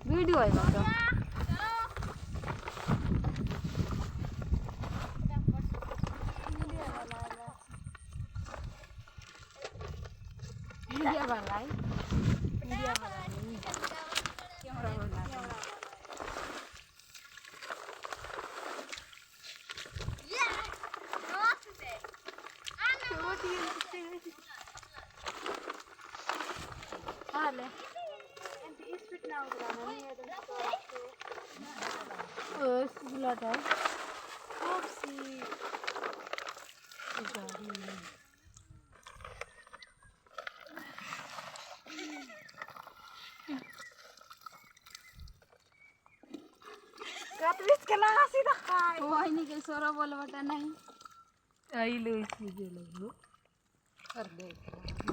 video है तो media वाला है मीडिया वाला नहीं कैमरा वाला हाले स्पीड ना उतराना नहीं है तो बुलाता है खूब सी कतविस के लगा सीधा खाए वो है नहीं के सोरा बोल बटा नहीं आई लो इस वीडियो लगो कर दे